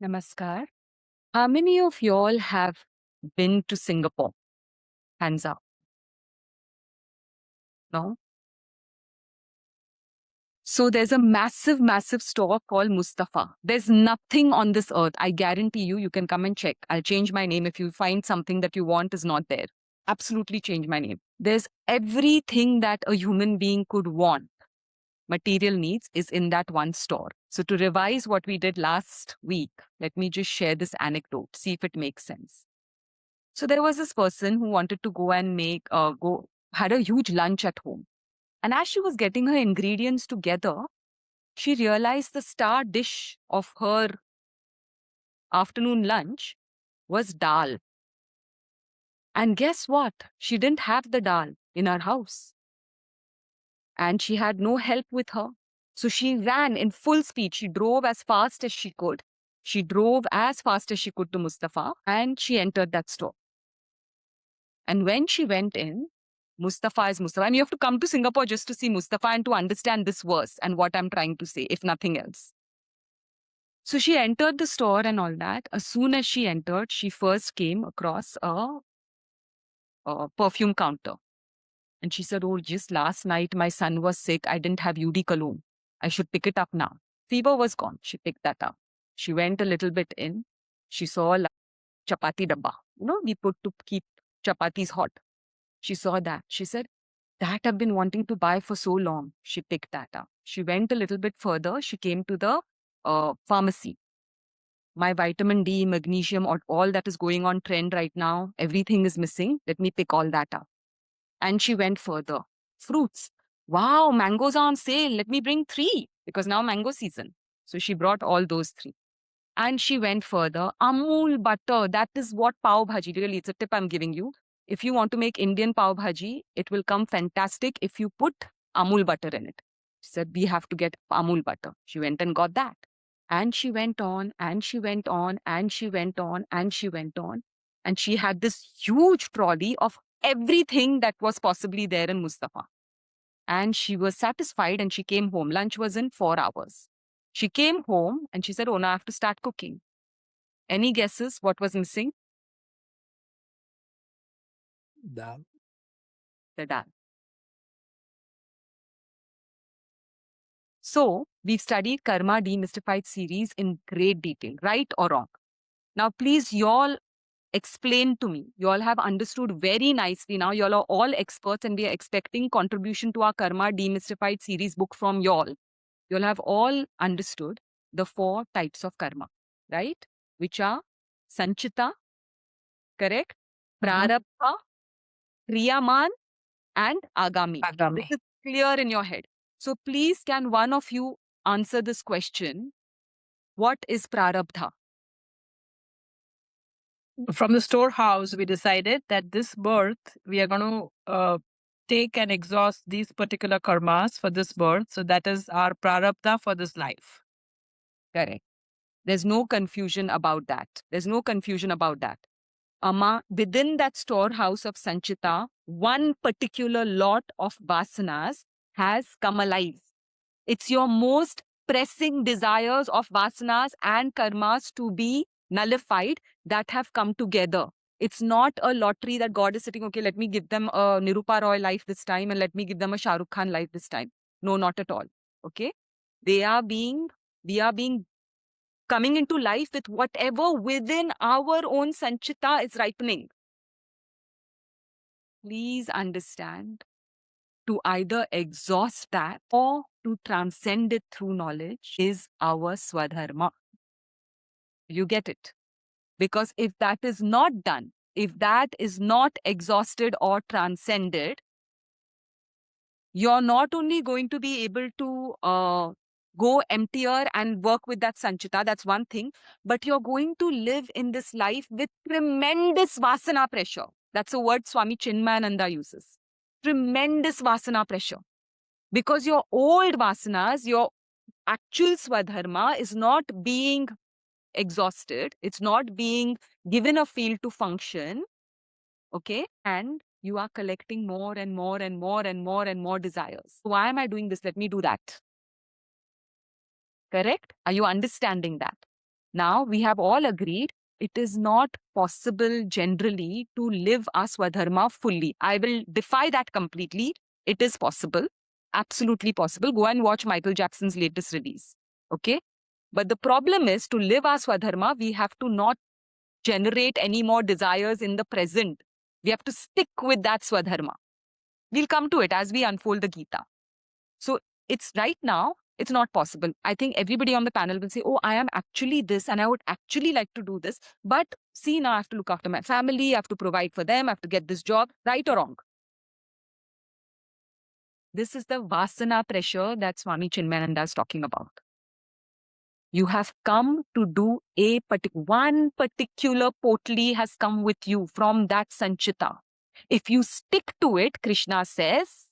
Namaskar. How many of y'all have been to Singapore? Hands up. No? So there's a massive, massive store called Mustafa. There's nothing on this earth. I guarantee you, you can come and check. I'll change my name if you find something that you want is not there. Absolutely change my name. There's everything that a human being could want. Material needs is in that one store. So to revise what we did last week, let me just share this anecdote, see if it makes sense. So there was this person who wanted to go and had a huge lunch at home. And as she was getting her ingredients together, she realized the star dish of her afternoon lunch was dal. And guess what? She didn't have the dal in her house. And she had no help with her. So she ran in full speed. She drove as fast as she could. She drove as fast as she could to Mustafa and she entered that store. And when she went in, Mustafa is Mustafa. And you have to come to Singapore just to see Mustafa and to understand this verse and what I'm trying to say, if nothing else. So she entered the store and all that. As soon as she entered, she first came across a perfume counter. And she said, oh, just last night my son was sick. I didn't have UD cologne. I should pick it up now. Fever was gone. She picked that up. She went a little bit in. She saw like chapati dabba. You know, we put to keep chapatis hot. She saw that. She said, that I've been wanting to buy for so long. She picked that up. She went a little bit further. She came to the pharmacy. My vitamin D, magnesium, or all that is going on trend right now, everything is missing. Let me pick all that up. And she went further. Fruits. Wow, mangoes are on sale. Let me bring 3 because now mango season. So she brought all those 3. And she went further. Amul butter. That is what pav bhaji, really, it's a tip I'm giving you. If you want to make Indian pav bhaji, it will come fantastic if you put Amul butter in it. She said, we have to get Amul butter. She went and got that. And she went on, and she went on, and she went on, and she went on. And she had this huge trolley of everything that was possibly there in Mustafa. And she was satisfied and she came home. Lunch was in 4 hours. She came home and she said, oh, now I have to start cooking. Any guesses what was missing? Dal. The dal. So we've studied Karma Demystified series in great detail, right or wrong. Now, please, y'all explain to me. Y'all have understood very nicely now. Y'all are all experts and we are expecting contribution to our Karma Demystified series book from y'all. You'll have all understood the 4 types of karma, right? Which are Sanchita, correct? Prarabdha, Kriyaman, and Agami. Agami. This is clear in your head. So please, can one of you answer this question? What is Prarabdha? From the storehouse, we decided that this birth, we are going to take and exhaust these particular karmas for this birth. So that is our prarabdha for this life. Correct. There's no confusion about that. There's no confusion about that. Within that storehouse of Sanchita, one particular lot of vasanas has come alive. It's your most pressing desires of vasanas and karmas to be nullified that have come together. It's not a lottery that God is sitting, okay, let me give them a Nirupa Roy life this time and let me give them a Shah Rukh Khan life this time. No, not at all. Okay. We are being coming into life with whatever within our own Sanchita is ripening. Please understand, to either exhaust that or to transcend it through knowledge is our Swadharma. You get it? Because if that is not done, if that is not exhausted or transcended, you're not only going to be able to go emptier and work with that Sanchita, that's one thing, but you're going to live in this life with tremendous Vasana pressure. That's a word Swami Chinmayananda uses. Tremendous Vasana pressure. Because your old Vasanas, your actual Swadharma is not being exhausted. It's not being given a field to function. Okay. And you are collecting more and more and more and more and more desires. Why am I doing this? Let me do that. Correct? Are you understanding that? Now, we have all agreed it is not possible generally to live our Swadharma fully. I will defy that completely. It is possible, absolutely possible. Go and watch Michael Jackson's latest release. Okay? But the problem is to live our Swadharma, we have to not generate any more desires in the present. We have to stick with that Swadharma. We'll come to it as we unfold the Gita. So it's right now, it's not possible. I think everybody on the panel will say, oh, I am actually this and I would actually like to do this. But see, now I have to look after my family, I have to provide for them, I have to get this job, right or wrong. This is the Vasana pressure that Swami Chinmayananda is talking about. You have come to do one particular potli has come with you from that Sanchita. If you stick to it, Krishna says,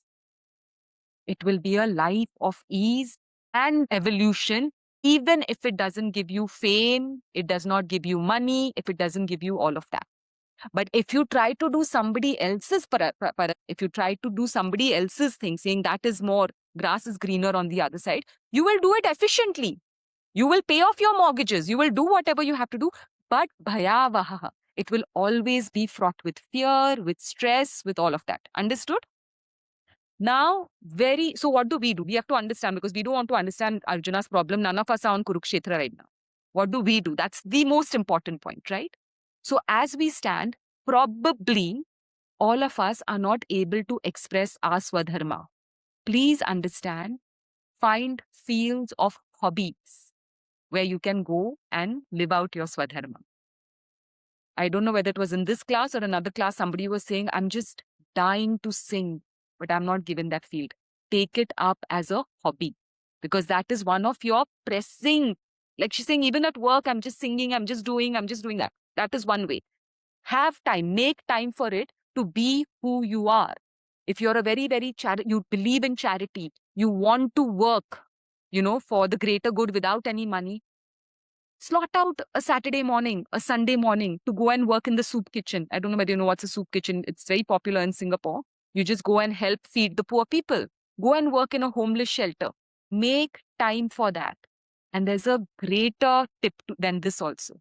it will be a life of ease and evolution, even if it doesn't give you fame, it does not give you money, if it doesn't give you all of that. But if you try to do somebody else's if you try to do somebody else's thing, saying that is more, grass is greener on the other side, you will do it efficiently. You will pay off your mortgages. You will do whatever you have to do. But bhayavaha, it will always be fraught with fear, with stress, with all of that. Understood? Now, so what do? We have to understand, because we don't want to understand Arjuna's problem. None of us are on Kurukshetra right now. What do? That's the most important point, right? So as we stand, probably all of us are not able to express our Swadharma. Please understand, find fields of hobbies where you can go and live out your Swadharma. I don't know whether it was in this class or another class, somebody was saying, I'm just dying to sing, but I'm not given that field. Take it up as a hobby, because that is one of your pressing, like she's saying, even at work, I'm just singing, I'm just doing that. That is one way. Have time, make time for it to be who you are. If you're a very, very you believe in charity, you want to work, for the greater good without any money, slot out a Saturday morning, a Sunday morning to go and work in the soup kitchen. I don't know whether you know what's a soup kitchen. It's very popular in Singapore. You just go and help feed the poor people. Go and work in a homeless shelter. Make time for that. And there's a greater tip than this also.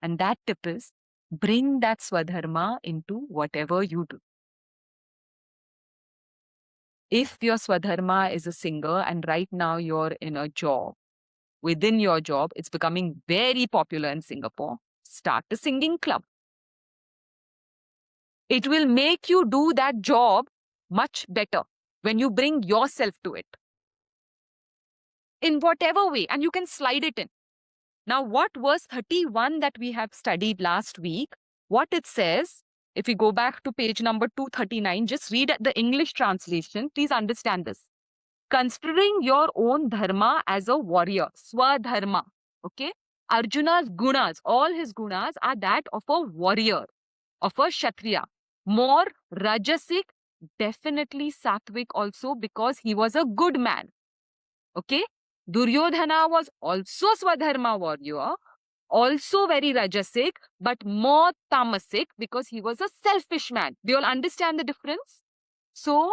And that tip is, bring that Swadharma into whatever you do. If your Swadharma is a singer and right now you're in a job, within your job, it's becoming very popular in Singapore, start a singing club. It will make you do that job much better when you bring yourself to it. In whatever way, and you can slide it in. Now, what verse 31 that we have studied last week, what it says, if we go back to page number 239, just read the English translation. Please understand this. Considering your own dharma as a warrior, swadharma, okay? Arjuna's gunas, all his gunas are that of a warrior, of a kshatriya. More rajasic, definitely sattvic also, because he was a good man, okay? Duryodhana was also swadharma warrior, also very rajasic, but more tamasic because he was a selfish man. Do you all understand the difference? So,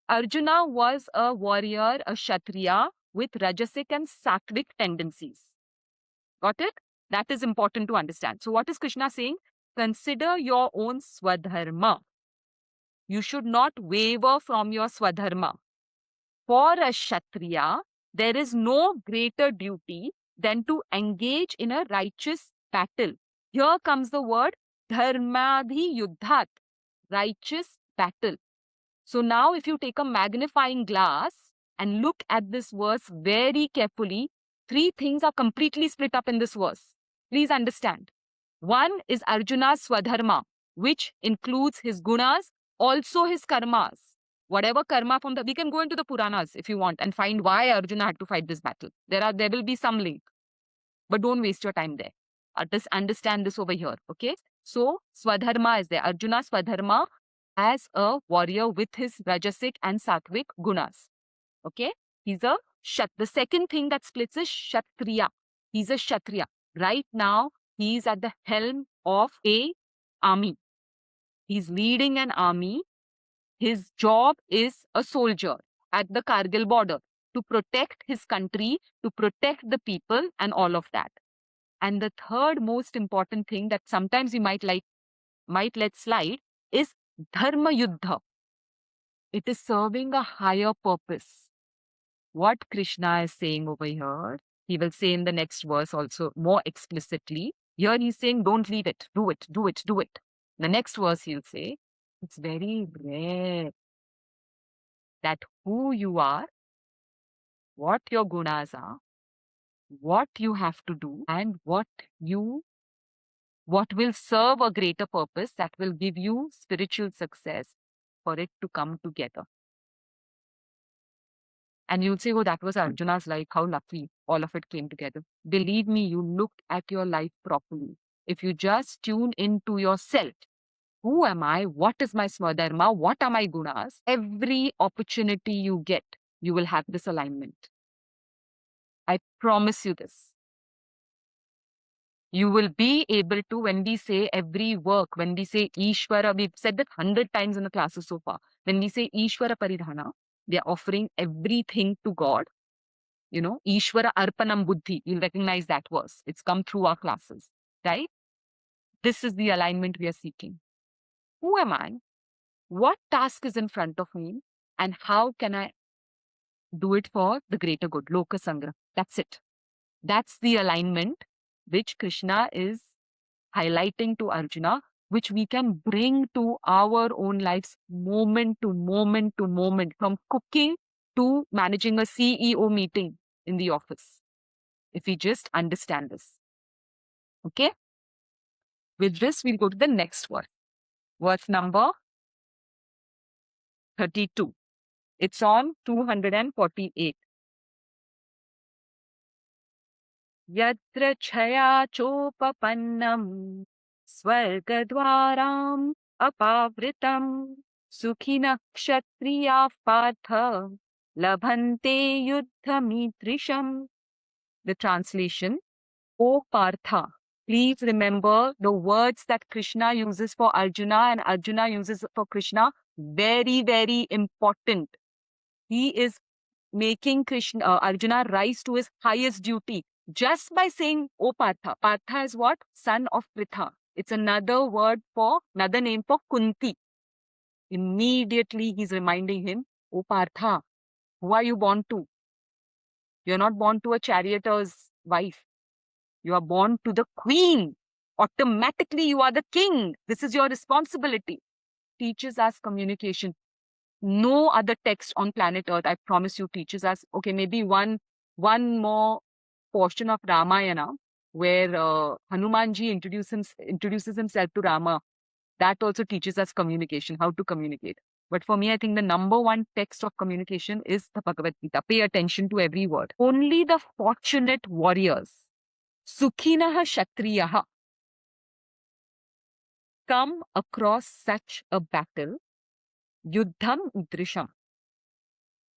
Arjuna was a warrior, a kshatriya with rajasic and sattvic tendencies. Got it? That is important to understand. So what is Krishna saying? Consider your own swadharma. You should not waver from your swadharma. For a kshatriya, there is no greater duty than to engage in a righteous battle. Here comes the word dharmadhi yuddhat, righteous battle. So now if you take a magnifying glass and look at this verse very carefully, three things are completely split up in this verse. Please understand. One is Arjuna's swadharma, which includes his gunas, also his karmas. Whatever karma we can go into the Puranas if you want and find why Arjuna had to fight this battle. There will be some link, but don't waste your time there. Just understand this over here, okay? So swadharma is there. Arjuna swadharma as a warrior with his rajasic and sattvic gunas. Okay? He's a the second thing that splits is kshatriya. He's a kshatriya. Right now, he's at the helm of a army. He's leading an army. His job is a soldier at the Kargil border to protect his country, to protect the people and all of that. And the third most important thing that sometimes we might let slide is dharma yuddha. It is serving a higher purpose. What Krishna is saying over here, he will say in the next verse also more explicitly. Here he's saying, don't leave it, do it, do it, do it. The next verse he'll say, it's very rare that who you are, what your gunas are, what you have to do, and what will serve a greater purpose that will give you spiritual success for it to come together. And you'll say, oh, that was Arjuna's life. How lucky all of it came together. Believe me, you looked at your life properly. If you just tune into yourself, who am I? What is my Swadharma? What are my gunas? Every opportunity you get, you will have this alignment. I promise you this. You will be able to, when we say every work, when we say Ishvara, we've said that 100 times in the classes so far. When we say Ishvara Paridhana, we are offering everything to God. You know, Ishvara Arpanam Buddhi. You'll recognize that verse. It's come through our classes, right? This is the alignment we are seeking. Who am I? What task is in front of me? And how can I do it for the greater good? Loka Sangra. That's it. That's the alignment which Krishna is highlighting to Arjuna, which we can bring to our own lives moment to moment to moment, from cooking to managing a CEO meeting in the office. If we just understand this. Okay? With this, we'll go to the next verse. Verse number 32. It's on 248. Yatra chaya chopapannam swargadwaram apavritam sukhina kshatriya partha labhante yuddhamidrisham. The translation, O Partha, please remember the words that Krishna uses for Arjuna and Arjuna uses for Krishna. Very, very important. He is making Arjuna rise to his highest duty just by saying, O Partha. Partha is what? Son of Pritha. It's another name for Kunti. Immediately he's reminding him, O Partha, who are you born to? You're not born to a charioteer's wife. You are born to the queen. Automatically, you are the king. This is your responsibility. Teaches us communication. No other text on planet Earth, I promise you, teaches us. Okay, maybe one more portion of Ramayana where Hanumanji introduces himself to Rama. That also teaches us communication, how to communicate. But for me, I think the number one text of communication is the Bhagavad Gita. Pay attention to every word. Only the fortunate warriors, Sukhinaha Kshatriyaha, come across such a battle, Yuddham Idrisham,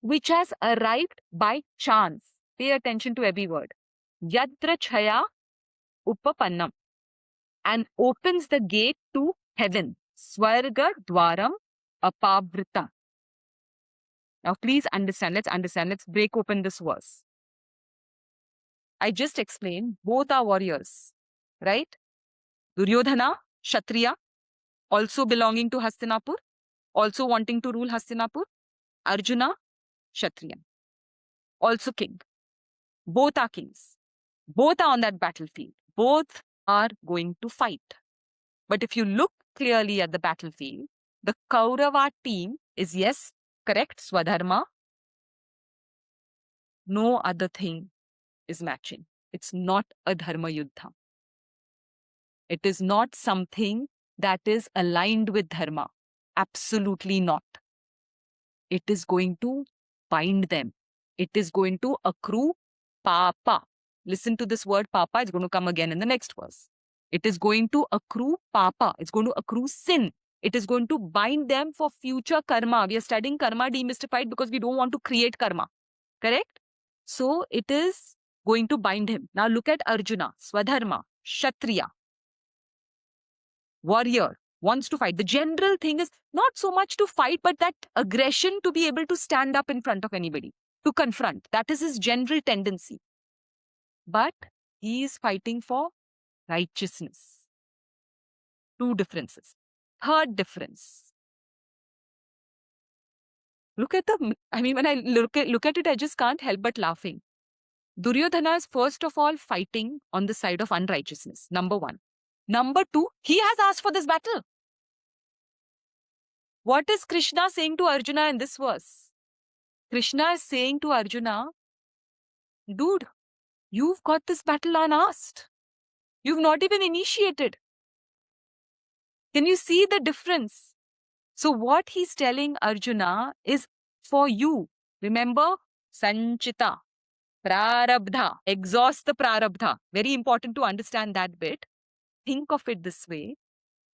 which has arrived by chance. Pay attention to every word. Yadra Chaya Upapannam, and opens the gate to heaven. Swarga Dwaram Apavrita. Now please understand, let's break open this verse. I just explained, both are warriors, right? Duryodhana, Kshatriya, also belonging to Hastinapur, also wanting to rule Hastinapur. Arjuna, Kshatriya, also king. Both are kings. Both are on that battlefield. Both are going to fight. But if you look clearly at the battlefield, the Kaurava team is, yes, correct, Swadharma. No other thing is matching. It's not a Dharma Yuddha. It is not something that is aligned with Dharma. Absolutely not. It is going to bind them. It is going to accrue papa. Listen to this word papa. It's going to come again in the next verse. It is going to accrue papa. It's going to accrue sin. It is going to bind them for future karma. We are studying karma demystified because we don't want to create karma. Correct? So it is going to bind him. Now look at Arjuna, Swadharma, Kshatriya, warrior, wants to fight. The general thing is not so much to fight, but that aggression to be able to stand up in front of anybody, to confront. That is his general tendency. But He is fighting for righteousness. Two differences. Third difference. Look at when I look at it, I just can't help but laughing. Duryodhana is first of all fighting on the side of unrighteousness, number one. Number two, he has asked for this battle. What is Krishna saying to Arjuna in this verse? Krishna is saying to Arjuna, dude, you've got this battle unasked. You've not even initiated. Can you see the difference? So what he's telling Arjuna is for you. Remember, Sanchita, Prarabdha, exhaust the Prarabdha. Very important to understand that bit. Think of it this way.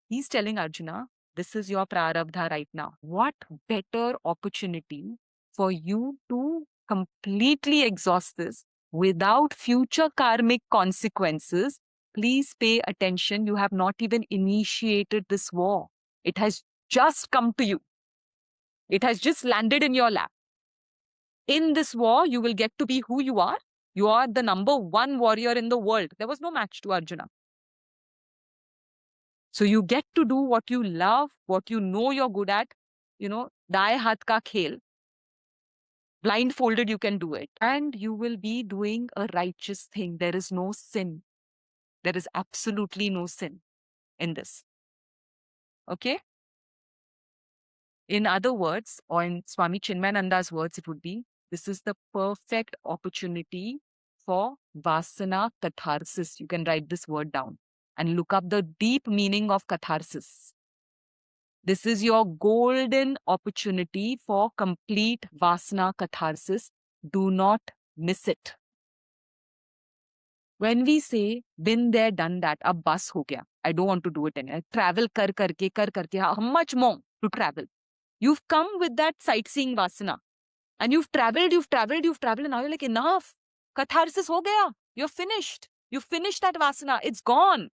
He's telling Arjuna, this is your Prarabdha right now. What better opportunity for you to completely exhaust this without future karmic consequences. Please pay attention. You have not even initiated this war. It has just come to you. It has just landed in your lap. In this war, you will get to be who you are. You are the number one warrior in the world. There was no match to Arjuna. So you get to do what you love, what you know you're good at, daye haath ka khel. Blindfolded, you can do it. And you will be doing a righteous thing. There is no sin. There is absolutely no sin in this. Okay? In other words, or in Swami Chinmayananda's words, it would be, this is the perfect opportunity for Vasana catharsis. You can write this word down and look up the deep meaning of catharsis. This is your golden opportunity for complete Vasana catharsis. Do not miss it. When we say, been there, done that, ab bas ho gaya, I don't want to do it anymore. Travel kar karke, how much more to travel? You've come with that sightseeing Vasana. And you've traveled, and now you're like, enough. Catharsis ho gaya. You're finished. You finished that Vasana. It's gone.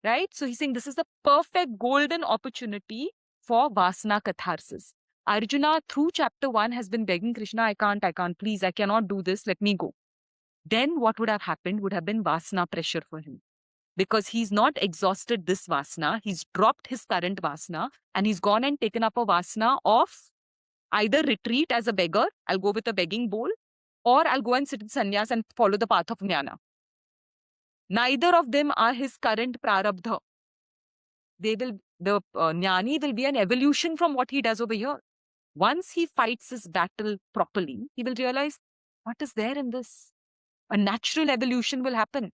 Right? So he's saying this is the perfect golden opportunity for Vasana catharsis. Arjuna, through chapter 1, has been begging Krishna, I can't, please, I cannot do this, let me go. Then what would have happened would have been Vasana pressure for him. Because he's not exhausted this Vasana, he's dropped his current Vasana, and he's gone and taken up a Vasana of either retreat as a beggar, I'll go with a begging bowl, or I'll go and sit in sannyas and follow the path of jnana. Neither of them are his current prarabdha. The jnani will be an evolution from what he does over here. Once he fights his battle properly, he will realize, what is there in this? A natural evolution will happen.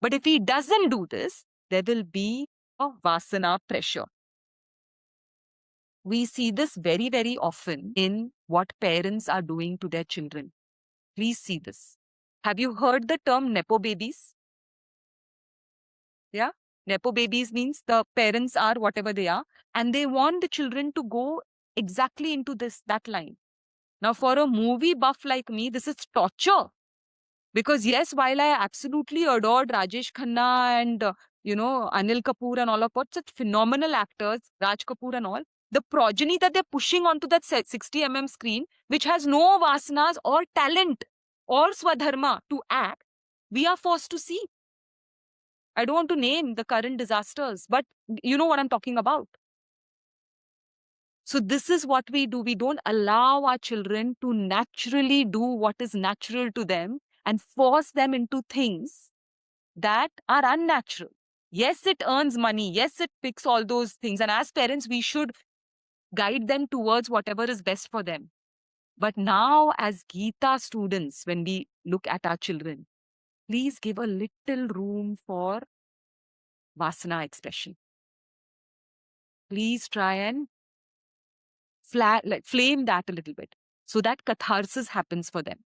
But if he doesn't do this, there will be a vasana pressure. We see this very, very often in what parents are doing to their children. Please see this. Have you heard the term Nepo babies? Yeah? Nepo babies means the parents are whatever they are, and they want the children to go exactly into that line. Now, for a movie buff like me, this is torture. Because yes, while I absolutely adored Rajesh Khanna and, Anil Kapoor and all of such phenomenal actors, Raj Kapoor and all, the progeny that they're pushing onto that 60mm screen, which has no vasanas or talent or Swadharma to act, we are forced to see. I don't want to name the current disasters, but you know what I'm talking about. So this is what we do. We don't allow our children to naturally do what is natural to them and force them into things that are unnatural. Yes, it earns money. Yes, it picks all those things. And as parents, we should guide them towards whatever is best for them. But now, as Gita students, when we look at our children, please give a little room for Vasana expression. Please try and flame that a little bit so that catharsis happens for them.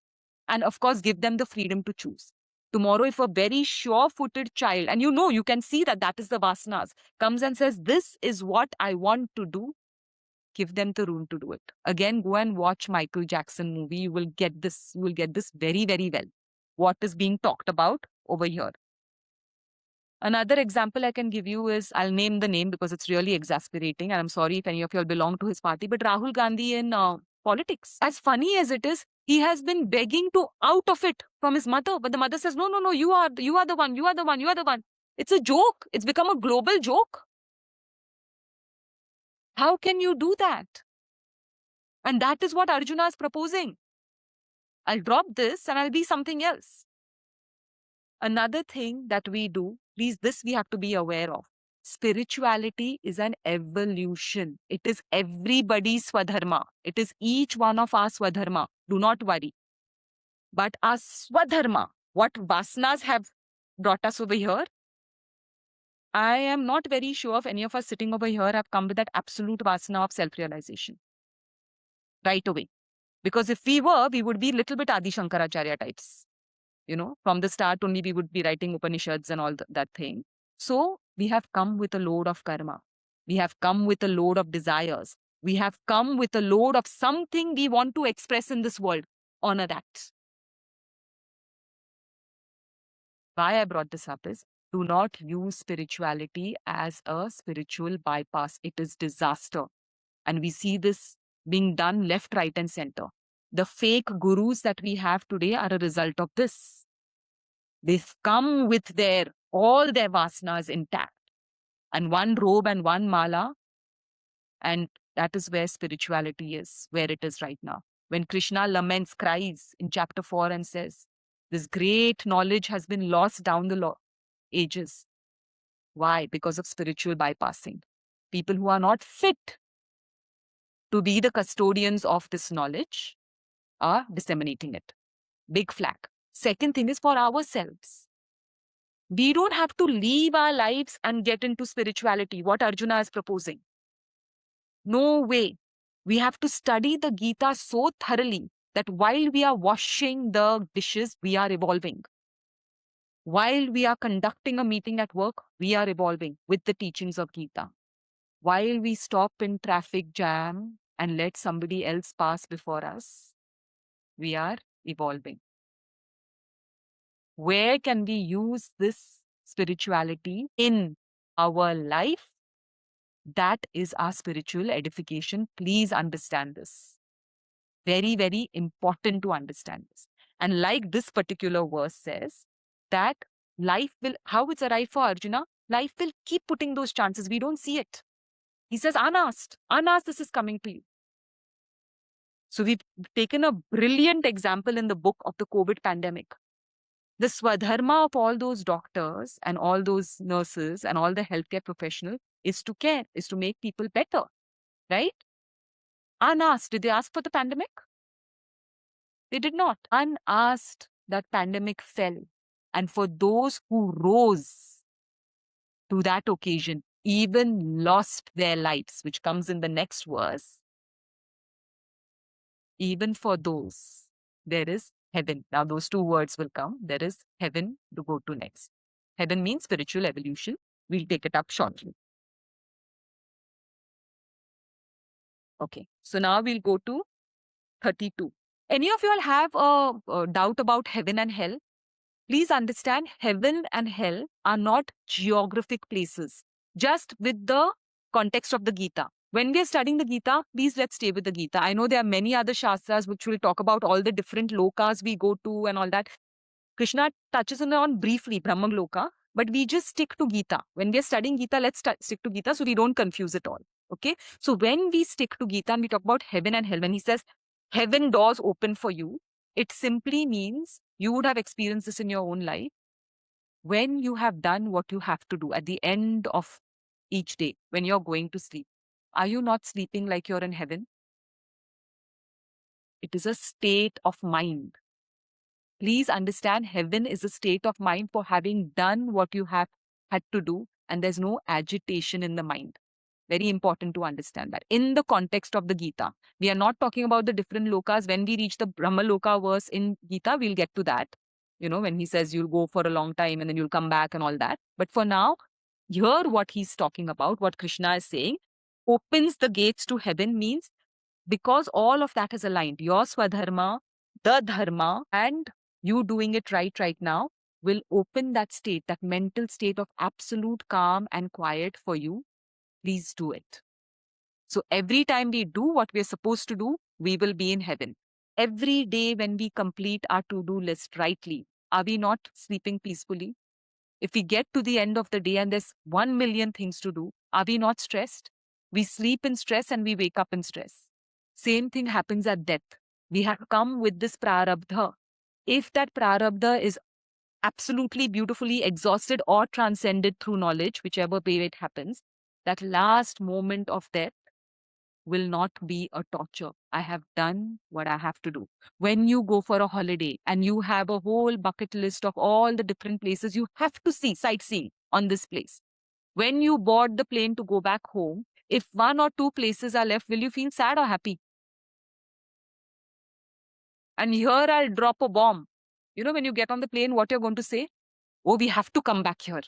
And of course, give them the freedom to choose. Tomorrow, if a very sure-footed child, and you can see that is the vasanas, comes and says, this is what I want to do, give them the room to do it. Again, go and watch Michael Jackson movie. You will get this. You will get this very, very well. What is being talked about over here. Another example I can give you is, I'll name the name because it's really exasperating. And I'm sorry if any of you all belong to his party, but Rahul Gandhi in politics. As funny as it is, He has been begging to out of it from his mother. But the mother says, no, no, no, you are the one, you are the one, you are the one. It's a joke. It's become a global joke. How can you do that? And that is what Arjuna is proposing. I'll drop this and I'll be something else. Another thing that we do, please, this we have to be aware of. Spirituality is an evolution. It is everybody's Swadharma. It is each one of our Swadharma. Do not worry. But our Swadharma, what vasanas have brought us over here, I am not very sure if any of us sitting over here have come with that absolute vasana of self-realization right away. Because if we were, we would be a little bit Adi Shankaracharya types. You know, from the start only we would be writing Upanishads and all that thing. So we have come with a load of karma. We have come with a load of desires. We have come with a load of something we want to express in this world. Honor that. Why I brought this up is, do not use spirituality as a spiritual bypass. It is disaster. And we see this being done left, right, and center. The fake gurus that we have today are a result of this. They've come with all their vasanas intact, and one robe and one mala, and that is where spirituality is, where it is right now. When Krishna laments, cries in chapter 4 and says, this great knowledge has been lost down the ages. Why? Because of spiritual bypassing. People who are not fit to be the custodians of this knowledge are disseminating it. Big flag. Second thing is for ourselves. We don't have to leave our lives and get into spirituality, what Arjuna is proposing. No way. We have to study the Gita so thoroughly that while we are washing the dishes, we are evolving. While we are conducting a meeting at work, we are evolving with the teachings of Gita. While we stop in traffic jam and let somebody else pass before us, we are evolving. Where can we use this spirituality in our life? That is our spiritual edification. Please understand this. Very, very important to understand this. And like this particular verse says, that life will, how it's arrived for Arjuna, life will keep putting those chances. We don't see it. He says, unasked, this is coming to you. So we've taken a brilliant example in the book of the COVID pandemic. The Swadharma of all those doctors and all those nurses and all the healthcare professionals is to care, is to make people better, right? Unasked, did they ask for the pandemic? They did not. Unasked, that pandemic fell. And for those who rose to that occasion, even lost their lives, which comes in the next verse, even for those, there is heaven. Now, those two words will come. There is heaven to go to next. Heaven means spiritual evolution. We'll take it up shortly. Okay, so now we'll go to 32. Any of you all have a doubt about heaven and hell? Please understand, heaven and hell are not geographic places, just with the context of the Gita. When we are studying the Gita, please let's stay with the Gita. I know there are many other shastras which will talk about all the different lokas we go to and all that. Krishna touches on briefly Brahman Loka, but we just stick to Gita. When we are studying Gita, let's stick to Gita so we don't confuse it all. Okay? So when we stick to Gita and we talk about heaven and hell, when he says heaven doors open for you, it simply means you would have experienced this in your own life. When you have done what you have to do at the end of each day, when you're going to sleep, are you not sleeping like you're in heaven? It is a state of mind. Please understand, heaven is a state of mind for having done what you have had to do, and there's no agitation in the mind. Very important to understand that. In the context of the Gita, we are not talking about the different lokas. When we reach the Brahma Loka verse in Gita, we'll get to that. You know, when he says you'll go for a long time and then you'll come back and all that. But for now, here what he's talking about, what Krishna is saying, opens the gates to heaven means because all of that is aligned. Your Swadharma, the Dharma, and you doing it right now will open that state, that mental state of absolute calm and quiet for you. Please do it. So every time we do what we're supposed to do, we will be in heaven. Every day when we complete our to-do list rightly, are we not sleeping peacefully? If we get to the end of the day and there's 1 million things to do, are we not stressed? We sleep in stress and we wake up in stress. Same thing happens at death. We have come with this prarabdha. If that prarabdha is absolutely beautifully exhausted or transcended through knowledge, whichever way it happens, that last moment of death will not be a torture. I have done what I have to do. When you go for a holiday and you have a whole bucket list of all the different places you have to see, sightseeing on this place. When you board the plane to go back home, if one or two places are left, will you feel sad or happy? And here I'll drop a bomb. You know, when you get on the plane, what you're going to say? Oh, we have to come back here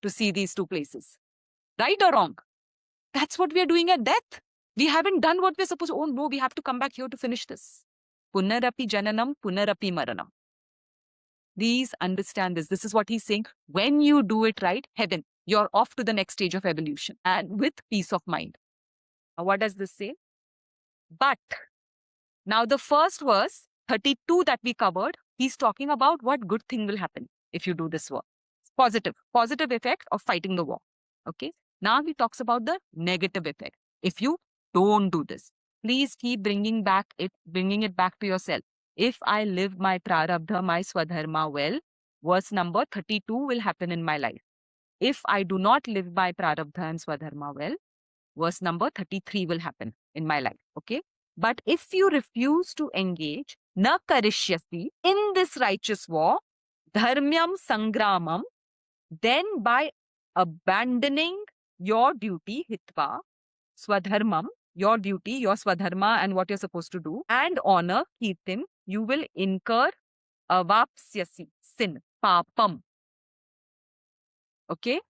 to see these two places. Right or wrong? That's what we are doing at death. We haven't done what we're supposed to. Oh no, we have to come back here to finish this. Punarapi jananam, punarapi maranam. Please understand this. This is what he's saying. When you do it right, heaven, you're off to the next stage of evolution and with peace of mind. Now, what does this say? But now the first verse, 32 that we covered, he's talking about what good thing will happen if you do this work. Positive effect of fighting the war. Okay. Now he talks about the negative effect. If you don't do this, please keep bringing it back to yourself. If I live my prarabdha, my swadharma well, verse number 32 will happen in my life. If I do not live my prarabdha and swadharma well, verse number 33 will happen in my life. Okay. But if you refuse to engage, na karishyasi, in this righteous war, dharmyam sangramam, then by abandoning your duty, hitva, swadharmam, your duty, your swadharma and what you're supposed to do, and honor, kirtim, you will incur avapsyasi, sin, papam. Okay?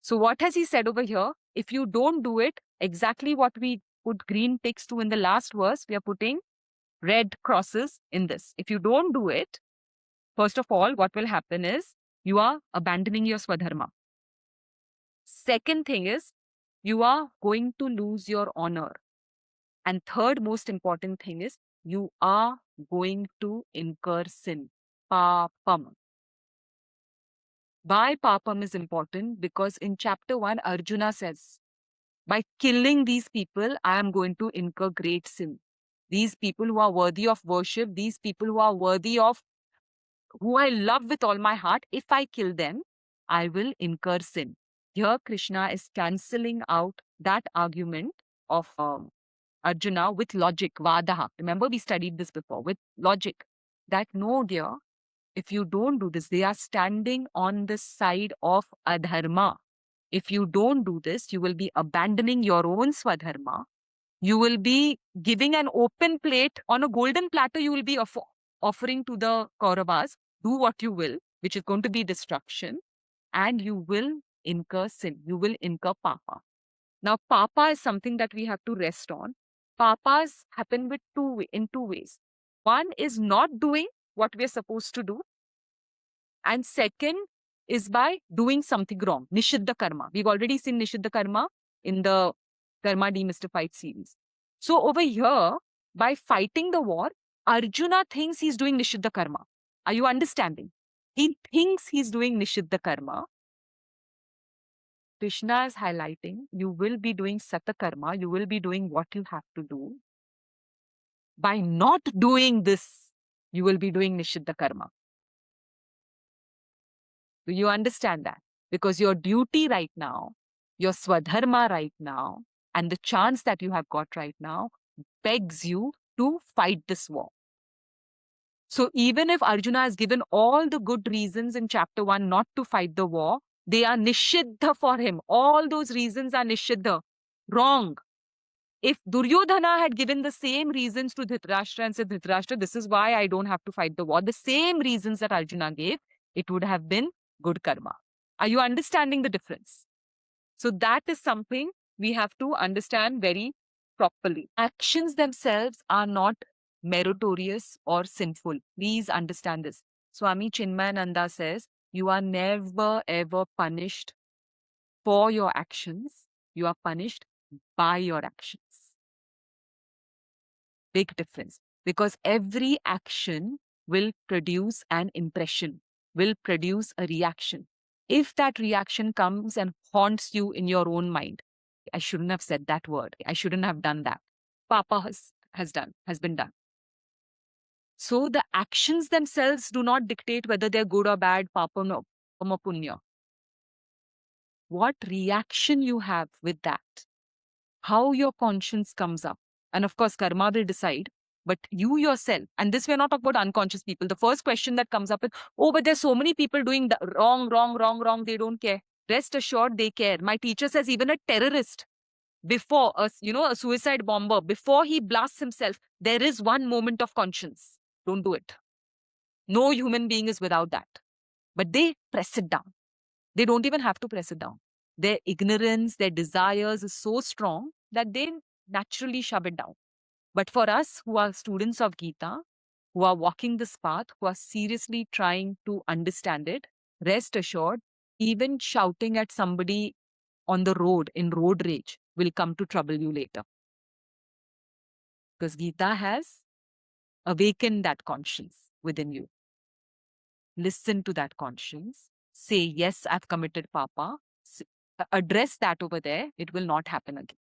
So what has he said over here? If you don't do it, exactly what we put green ticks to in the last verse, we are putting red crosses in this. If you don't do it, first of all, what will happen is you are abandoning your swadharma. Second thing is you are going to lose your honor. And third most important thing is you are going to incur sin. Papam. Why papam is important? Because in chapter 1, Arjuna says, by killing these people, I am going to incur great sin. These people who are worthy of worship, these people who are worthy of, who I love with all my heart, if I kill them, I will incur sin. Here, Krishna is cancelling out that argument of Arjuna with logic, vadaha. Remember, we studied this before with logic. That no, dear, if you don't do this, they are standing on the side of adharma. If you don't do this, you will be abandoning your own swadharma. You will be giving an open plate on a golden platter. You will be offering to the Kauravas, do what you will, which is going to be destruction, and you will incur sin. You will incur papa. Now, papa is something that we have to rest on. Papas happen in two ways. One is not doing what we are supposed to do, and second is by doing something wrong. Nishiddha karma. We've already seen Nishiddha karma in the Karma Demystified series. So over here, by fighting the war, Arjuna thinks he's doing Nishiddha karma. Are you understanding? He thinks he's doing Nishiddha karma. Krishna is highlighting, you will be doing Sata karma, you will be doing what you have to do. By not doing this, you will be doing Nishiddha karma. Do you understand that? Because your duty right now, your swadharma right now, and the chance that you have got right now begs you to fight this war. So even if Arjuna has given all the good reasons in chapter 1 not to fight the war, they are nishiddha for him. All those reasons are nishiddha. Wrong. If Duryodhana had given the same reasons to Dhritarashtra and said, Dhritarashtra, this is why I don't have to fight the war, the same reasons that Arjuna gave, it would have been good karma. Are you understanding the difference? So that is something we have to understand very properly. Actions themselves are not meritorious or sinful. Please understand this. Swami Chinmayananda says, you are never ever punished for your actions. You are punished by your actions. Big difference. because every action will produce an impression, will produce a reaction. If that reaction comes and haunts you in your own mind, I shouldn't have said that word. I shouldn't have done that. Papa has been done. So the actions themselves do not dictate whether they're good or bad, papa no, or punya. What reaction you have with that, how your conscience comes up. And of course, karma will decide, but you yourself, and this we're not talking about unconscious people. The first question that comes up is, oh, but there's so many people doing the wrong, they don't care. Rest assured, they care. My teacher says even a terrorist, before a suicide bomber, before he blasts himself, there is one moment of conscience. Don't do it. No human being is without that. But they press it down. They don't even have to press it down. Their ignorance, their desires is so strong that they naturally shove it down. But for us who are students of Gita, who are walking this path, who are seriously trying to understand it, rest assured, even shouting at somebody on the road in road rage will come to trouble you later. Because Gita has awakened that conscience within you. Listen to that conscience. Say, yes, I've committed papa. Address that over there. It will not happen again.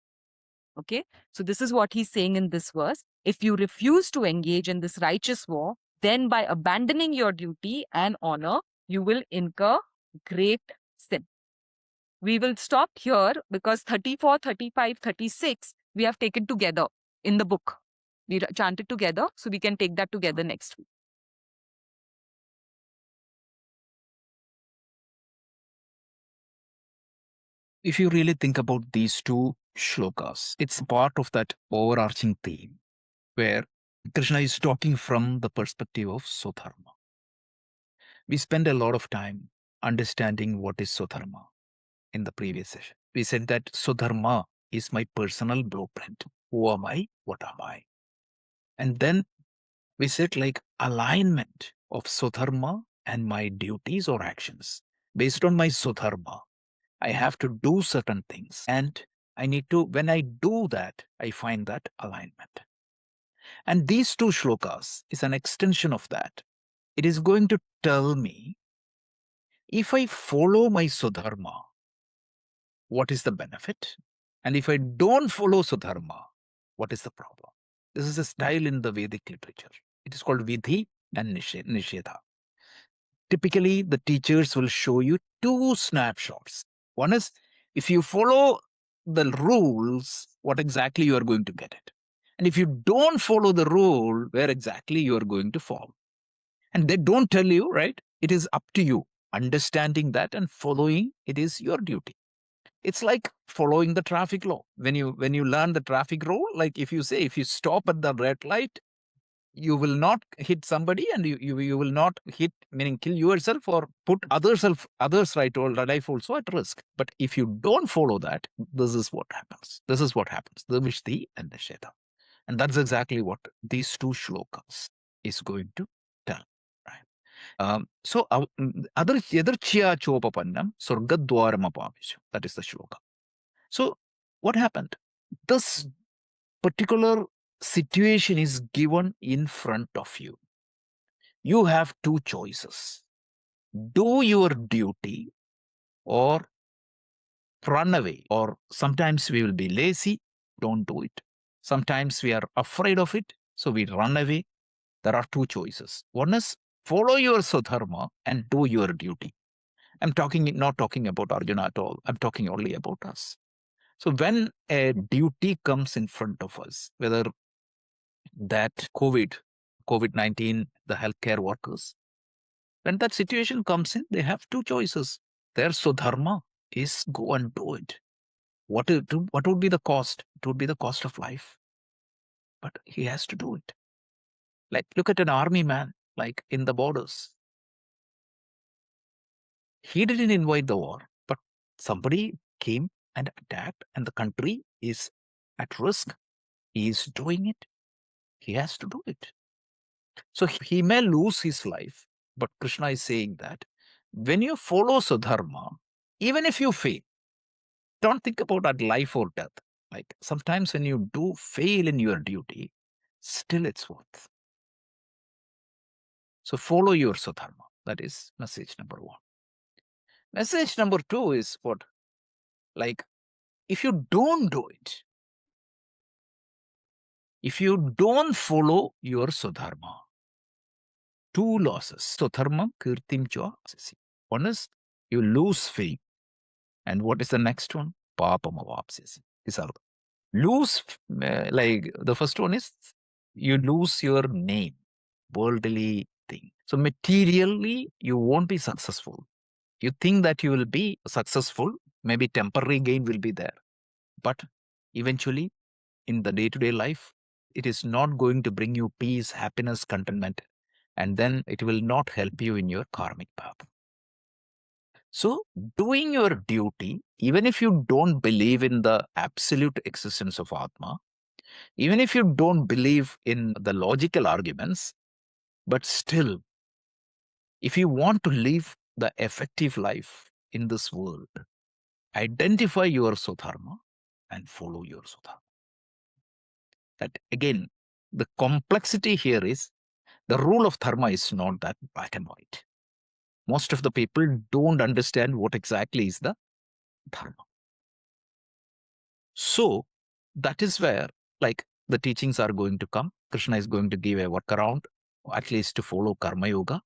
Okay? So this is what he's saying in this verse. If you refuse to engage in this righteous war, then by abandoning your duty and honor, you will incur great sin. We will stop here because 34, 35, 36, we have taken together in the book. We chanted together, so we can take that together next week. If you really think about these two shlokas, it's part of that overarching theme where Krishna is talking from the perspective of Swadharma. We spend a lot of time understanding what is Swadharma in the previous session. We said that Swadharma is my personal blueprint. Who am I? What am I? And then we said like alignment of Swadharma and my duties or actions. Based on my Swadharma, I have to do certain things. And I need to, when I do that, I find that alignment. And these two shlokas is an extension of that. It is going to tell me if I follow my Swadharma, what is the benefit? And if I don't follow Swadharma, what is the problem? This is a style in the Vedic literature. It is called Vidhi and Nishedha. Typically, the teachers will show you two snapshots. One is, if you follow the rules, what exactly you are going to get it. And if you don't follow the rule, where exactly you are going to fall. And they don't tell you, right? It is up to you. Understanding that and following, it is your duty. It's like following the traffic law. When you learn the traffic rule, like if you say, if you stop at the red light, you will not hit somebody and you will not hit, meaning kill yourself or put others right or life also at risk. But if you don't follow that, this is what happens. This is what happens. The Vishti and the Sheta. And that's exactly what these two shlokas is going to tell. Right? So other yadarchya chopapannam surgadwaramapamishu. That is the shloka. So what happened? This particular situation is given in front of you. You have two choices. Do your duty or run away. Or sometimes we will be lazy, don't do it. Sometimes we are afraid of it, so we run away. There are two choices. One is follow your Swadharma and do your duty. I'm not talking about Arjuna at all. I'm talking only about us. So when a duty comes in front of us, whether that COVID-19, the healthcare workers, when that situation comes in, they have two choices. Their Swadharma is go and do it. What would be the cost? It would be the cost of life. But he has to do it. Like, look at an army man, like in the borders. He didn't invite the war, but somebody came and attacked, and the country is at risk. He is doing it. He has to do it. So he may lose his life, but Krishna is saying that when you follow Swadharma, even if you fail, don't think about that life or death. Like sometimes when you do fail in your duty, still it's worth. So follow your Swadharma. That is message number 1. Message number 2 is what? Like, if you don't do it, if you don't follow your Swadharma, 2 losses. Swadharma kirtim cha asasi. One is you lose fame. And what is the next one? Papam avapsasi. These are lose, like the first one is you lose your name, worldly thing. So materially, you won't be successful. You think that you will be successful, maybe temporary gain will be there. But eventually, in the day-to-day life, it is not going to bring you peace, happiness, contentment. And then it will not help you in your karmic path. So, doing your duty, even if you don't believe in the absolute existence of Atma, even if you don't believe in the logical arguments, but still, if you want to live the effective life in this world, identify your Swadharma and follow your Swadharma. That again, the complexity here is the rule of dharma is not that black and white. Most of the people don't understand what exactly is the dharma. So that is where, like, the teachings are going to come. Krishna is going to give a workaround, at least to follow karma yoga.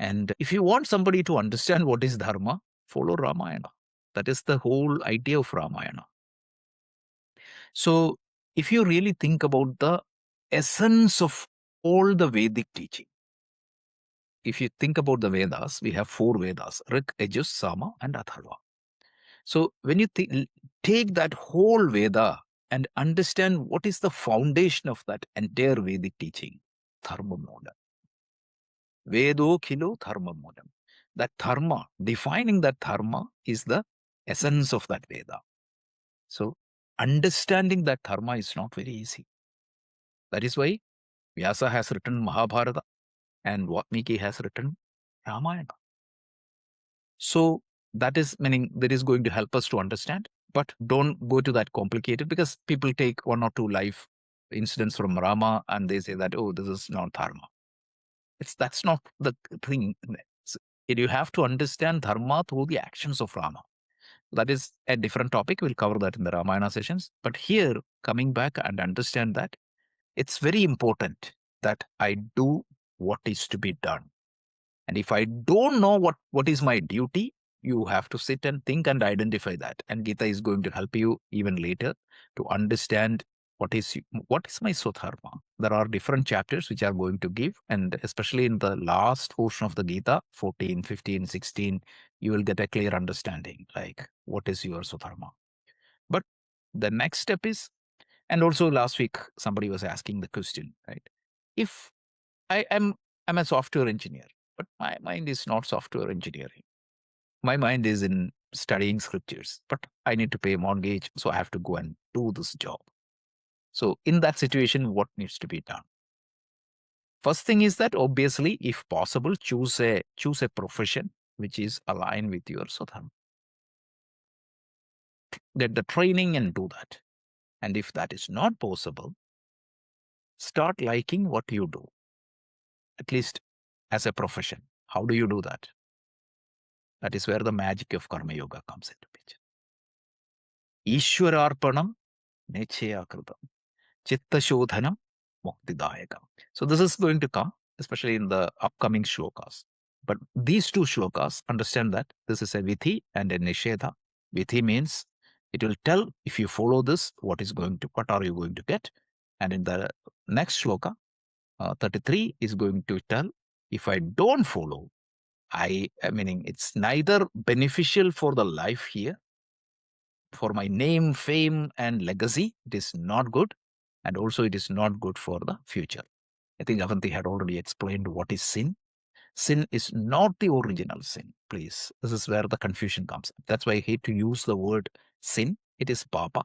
And if you want somebody to understand what is dharma, follow Ramayana. That is the whole idea of Ramayana. So if you really think about the essence of all the Vedic teaching, if you think about the Vedas, we have 4 Vedas, Rig, Yajus, Sama, and Atharva. So when you take that whole Veda and understand what is the foundation of that entire Vedic teaching, Dharma Modam. Vedo Kilo Dharma Modam. That Dharma, defining that Dharma is the essence of that Veda. So understanding that Dharma is not very easy. That is why Vyasa has written Mahabharata and Valmiki has written Ramayana. So that is meaning that is going to help us to understand, but don't go to that complicated, because people take 1 or 2 life incidents from Rama and they say that, oh, this is not dharma. That's not the thing. You have to understand dharma through the actions of Rama. That is a different topic. We'll cover that in the Ramayana sessions. But here, coming back and understand that it's very important that I do what is to be done. And if I don't know what is my duty, you have to sit and think and identify that. And Gita is going to help you even later to understand what is my Swadharma. There are different chapters which are going to give, and especially in the last portion of the Gita, 14, 15, 16, you will get a clear understanding, like what is your Swadharma. But the next step is, and also last week somebody was asking the question, right? If I'm a software engineer, but my mind is not software engineering. My mind is in studying scriptures, but I need to pay a mortgage, so I have to go and do this job. So in that situation, what needs to be done? First thing is that obviously, if possible, choose a profession which is aligned with your Swadharma. Get the training and do that. And if that is not possible, start liking what you do, at least as a profession. How do you do that? That is where the magic of Karma Yoga comes into picture. Ishwararpanam Nechayakritam Chitta Shodhanam Muktidayakam. So this is going to come, especially in the upcoming shlokas. But these 2 shlokas, understand that this is a Vithi and a Nishedha. Vithi means it will tell, if you follow this, what are you going to get. And in the next shloka, 33 is going to tell, if I don't follow, meaning it's neither beneficial for the life here, for my name, fame, and legacy, it is not good. And also it is not good for the future. I think Avanti had already explained what is sin. Sin is not the original sin, please. This is where the confusion comes. That's why I hate to use the word sin. It is papa.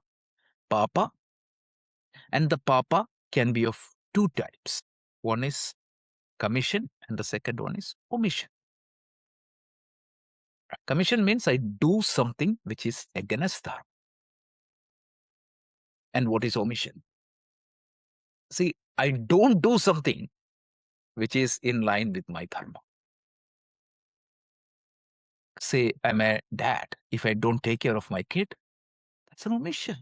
Papa. And the papa can be of 2 types. One is commission and the second one is omission. Commission means I do something which is against dharma. And what is omission? See, I don't do something which is in line with my dharma. Say I'm a dad. If I don't take care of my kid, that's an omission.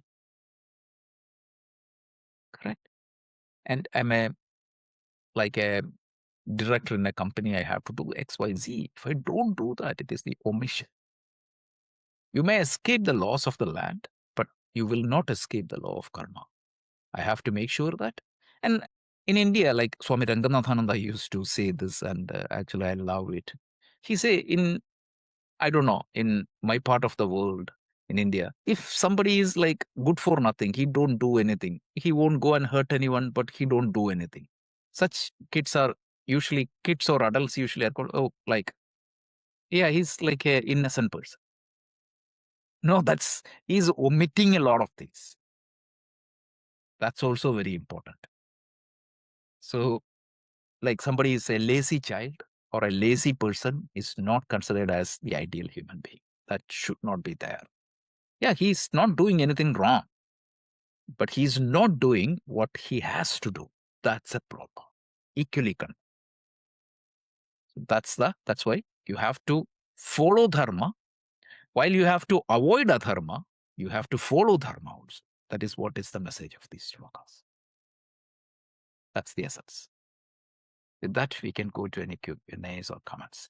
Correct? And I'm a director in a company, I have to do X, Y, Z. If I don't do that, it is the omission. You may escape the laws of the land, but you will not escape the law of karma. I have to make sure that. And in India, like Swami Ranganathananda used to say this, and actually I love it. He say I don't know, in my part of the world, in India, if somebody is like good for nothing, he don't do anything. He won't go and hurt anyone, but he don't do anything. Such kids or adults usually are called, yeah, he's like a innocent person. No, he's omitting a lot of things. That's also very important. So, like somebody is a lazy child or a lazy person is not considered as the ideal human being. That should not be there. Yeah, he's not doing anything wrong, but he's not doing what he has to do. That's a problem. Equally con. That's why you have to follow dharma. While you have to avoid adharma, you have to follow dharma also. That is what is the message of these shlokas. That's the essence. With that, we can go to any Q&As or comments.